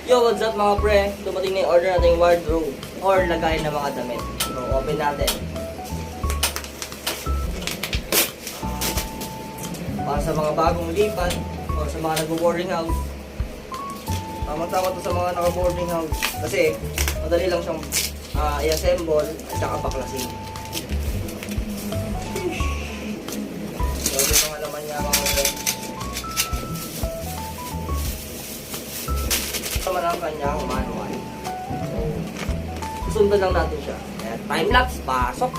Yo, what's up mga pre? Dumating na yung order natin yung wardrobe or lagay ng mga damit. So, open natin. Para sa mga bagong lipat o sa mga nag-boarding house. Tama-tama to sa mga naka-boarding house. Kasi, madali lang siyang i-assemble at saka baklasin. So, ito yung alaman niya mga pre. Naman ang kanyang manual. So, susundan lang natin siya. Ayan, time-lapse, pasok!